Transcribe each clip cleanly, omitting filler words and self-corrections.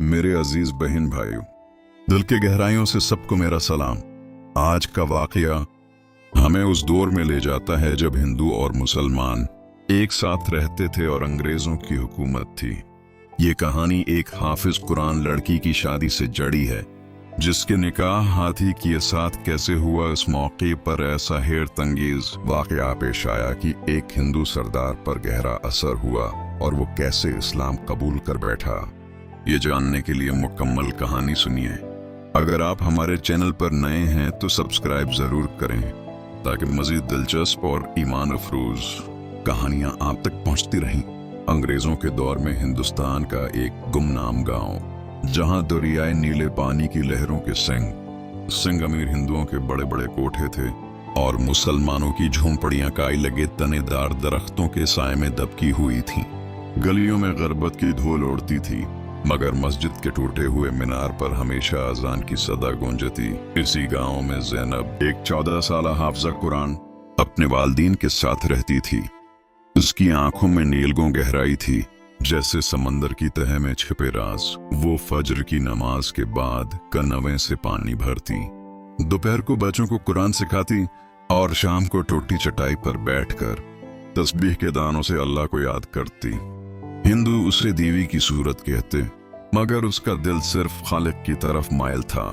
मेरे अजीज बहन भाइयों, दिल के गहराइयों से सबको मेरा सलाम। आज का वाकया हमें उस दौर में ले जाता है जब हिंदू और मुसलमान एक साथ रहते थे और अंग्रेजों की हुकूमत थी। ये कहानी एक हाफिज कुरान लड़की की शादी से जड़ी है, जिसके निकाह हाथी के साथ कैसे हुआ। इस मौके पर ऐसा हैरत अंगेज वाकया पेश आया कि एक हिंदू सरदार पर गहरा असर हुआ और वो कैसे इस्लाम कबूल कर बैठा। ये जानने के लिए मुकम्मल कहानी सुनिए। अगर आप हमारे चैनल पर नए हैं तो सब्सक्राइब जरूर करें ताकि मजीद दिलचस्प और ईमान अफरोज कहानियां आप तक पहुंचती रहें। अंग्रेजों के दौर में हिंदुस्तान का एक गुमनाम गांव, जहां दरियाए नीले पानी की लहरों के सिंग अमीर हिंदुओं के बड़े बड़े कोठे थे और मुसलमानों की झोंपड़ियां काई लगे तनेदार दरख्तों के साए में दबकी हुई थीं। गलियों में गुर्बत की धूल उड़ती थी, मगर मस्जिद के टूटे हुए मीनार पर हमेशा अजान की सदा गूंजती। इसी गांव में ज़ैनब, एक 14 साल हाफिज़ा कुरान, अपने वालिदैन के साथ रहती थी। उसकी आंखों में नीलगों गहराई थी, जैसे समंदर की तह में छिपे राज। वो फज्र की नमाज के बाद कनवे से पानी भरती, दोपहर को बच्चों को कुरान सिखाती और शाम को टूटी चटाई पर बैठकर तस्बीह के दानों से अल्लाह को याद करती। हिंदू उसे देवी की सूरत कहते, मगर उसका दिल सिर्फ खालिक की तरफ मायल था।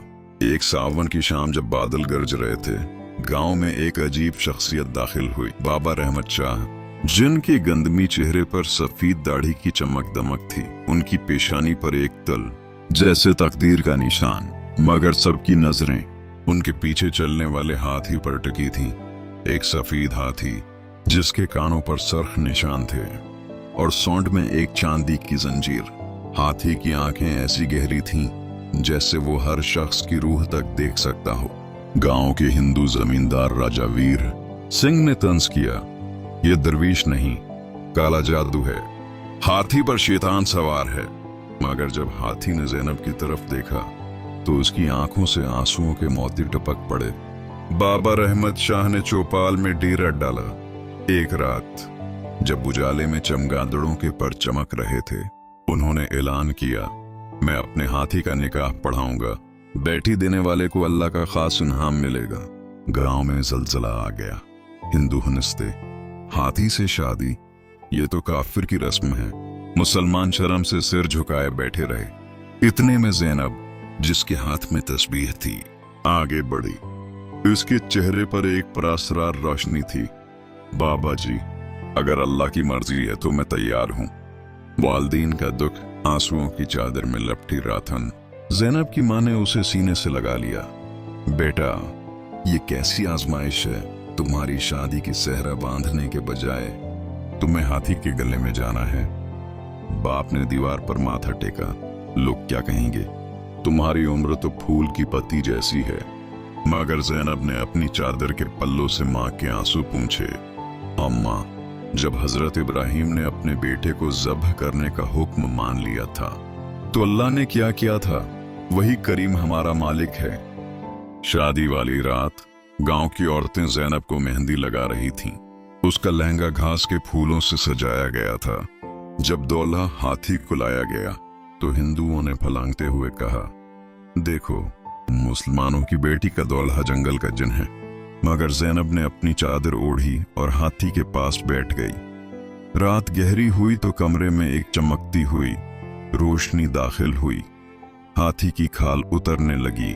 एक सावन की शाम जब बादल गरज रहे थे, गांव में एक अजीब शख्सियत दाखिल हुई। बाबा रहमत शाह, जिनके गंदमी चेहरे पर सफेद दाढ़ी की चमक दमक थी। उनकी पेशानी पर एक तल, जैसे तकदीर का निशान, मगर सबकी नजरें उनके पीछे चलने वाले हाथी पर टिकी थीं। एक सफेद हाथी जिसके कानों पर सरख निशान थे और सोंड में एक चांदी की जंजीर। हाथी की आंखें ऐसी गहरी थीं जैसे वो हर शख्स की रूह तक देख सकता हो। गांव के हिंदू जमींदार राजा वीर सिंह ने तंज किया, ये दरवीश नहीं, काला जादू है, हाथी पर शैतान सवार है। मगर जब हाथी ने ज़ैनब की तरफ देखा तो उसकी आंखों से आंसुओं के मोती टपक पड़े। बाबा रहमत शाह ने चौपाल में डेरा डाला। एक रात जब उजाले में चमगादड़ों के पर चमक रहे थे, उन्होंने ऐलान किया, मैं अपने हाथी का निकाह पढ़ाऊंगा, बेटी देने वाले को अल्लाह का खास इनाम मिलेगा। गांव में जलजला आ गया। हिंदू हंसते, हाथी से शादी, ये तो काफिर की रस्म है। मुसलमान शर्म से सिर झुकाए बैठे रहे। इतने में ज़ैनब, जिसके हाथ में तस्बीह थी, आगे बढ़ी। उसके चेहरे पर एक पुरअसरार रोशनी थी। बाबा जी, अगर अल्लाह की मर्जी है तो मैं तैयार हूँ। वालिदैन का दुख आंसुओं की चादर में लपटी रहा था। ज़ैनब की माँ ने उसे सीने से लगा लिया। बेटा, ये कैसी आजमाइश है? तुम्हारी शादी की सेहरा बांधने के बजाय तुम्हें हाथी के गले में जाना है। बाप ने दीवार पर माथा टेका। लोग क्या कहेंगे? तुम्हारी उम्र तो फूल की पत्ती जैसी है। मगर ज़ैनब ने अपनी चादर के पल्लों से माँ के आंसू पूंछे। अम्मा, जब हजरत इब्राहिम ने अपने बेटे को ज़ब्ह करने का हुक्म मान लिया था तो अल्लाह ने क्या किया था? वही करीम हमारा मालिक है। शादी वाली रात गांव की औरतें ज़ैनब को मेहंदी लगा रही थीं। उसका लहंगा घास के फूलों से सजाया गया था। जब दूल्हा हाथी को लाया गया तो हिंदुओं ने फलांगते हुए कहा, देखो, मुसलमानों की बेटी का दूल्हा जंगल का जिन है। मगर ज़ैनब ने अपनी चादर ओढ़ी और हाथी के पास बैठ गई। रात गहरी हुई तो कमरे में एक चमकती हुई रोशनी दाखिल हुई। हाथी की खाल उतरने लगी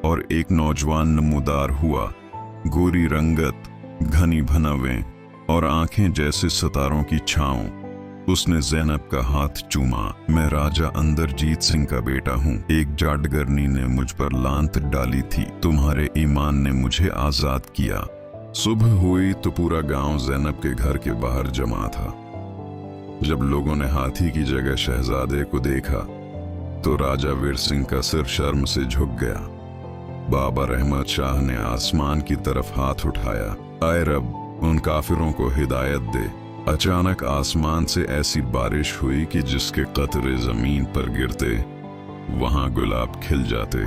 और एक नौजवान नमूदार हुआ। गोरी रंगत, घनी भनावें और आंखें जैसे सितारों की छांव। उसने ज़ैनब का हाथ चूमा। मैं राजा अंदरजीत सिंह का बेटा हूँ। एक जाटगरनी ने मुझ पर लांत डाली थी, तुम्हारे ईमान ने मुझे आजाद किया। सुबह हुई तो पूरा गांव ज़ैनब के घर के बाहर जमा था। जब लोगों ने हाथी की जगह शहजादे को देखा तो राजा वीर सिंह का सिर शर्म से झुक गया। बाबा रहमत शाह ने आसमान की तरफ हाथ उठाया, आए रब, उन काफिरों को हिदायत दे। अचानक आसमान से ऐसी बारिश हुई कि जिसके कतरे जमीन पर गिरते वहां गुलाब खिल जाते।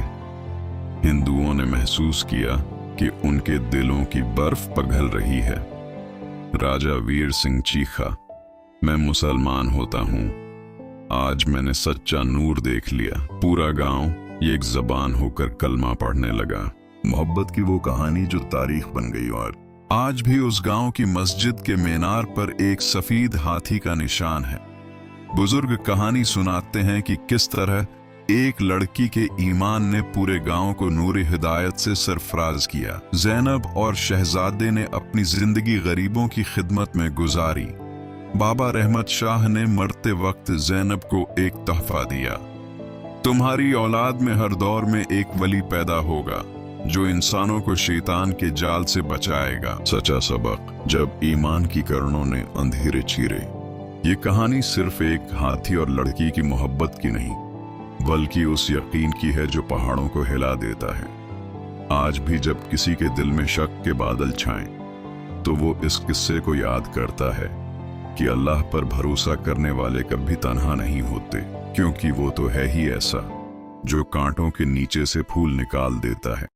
हिंदुओं ने महसूस किया कि उनके दिलों की बर्फ पिघल रही है। राजा वीर सिंह चीखा, मैं मुसलमान होता हूँ। आज मैंने सच्चा नूर देख लिया। पूरा गांव एक जबान होकर कलमा पढ़ने लगा। मोहब्बत की वो कहानी जो तारीख बन गई, और आज भी उस गांव की मस्जिद के मीनार पर एक सफेद हाथी का निशान है। बुजुर्ग कहानी सुनाते हैं कि किस तरह एक लड़की के ईमान ने पूरे गांव को नूर हिदायत से सरफराज किया। ज़ैनब और शहजादे ने अपनी जिंदगी गरीबों की खिदमत में गुजारी। बाबा रहमत शाह ने मरते वक्त ज़ैनब को एक तोहफा दिया, तुम्हारी औलाद में हर दौर में एक वली पैदा होगा जो इंसानों को शैतान के जाल से बचाएगा। सच्चा सबक जब ईमान की किरणों ने अंधेरे चीरे। ये कहानी सिर्फ एक हाथी और लड़की की मोहब्बत की नहीं, बल्कि उस यकीन की है जो पहाड़ों को हिला देता है। आज भी जब किसी के दिल में शक के बादल छाएं, तो वो इस किस्से को याद करता है कि अल्लाह पर भरोसा करने वाले कभी तन्हा नहीं होते, क्योंकि वो तो है ही ऐसा जो कांटों के नीचे से फूल निकाल देता है।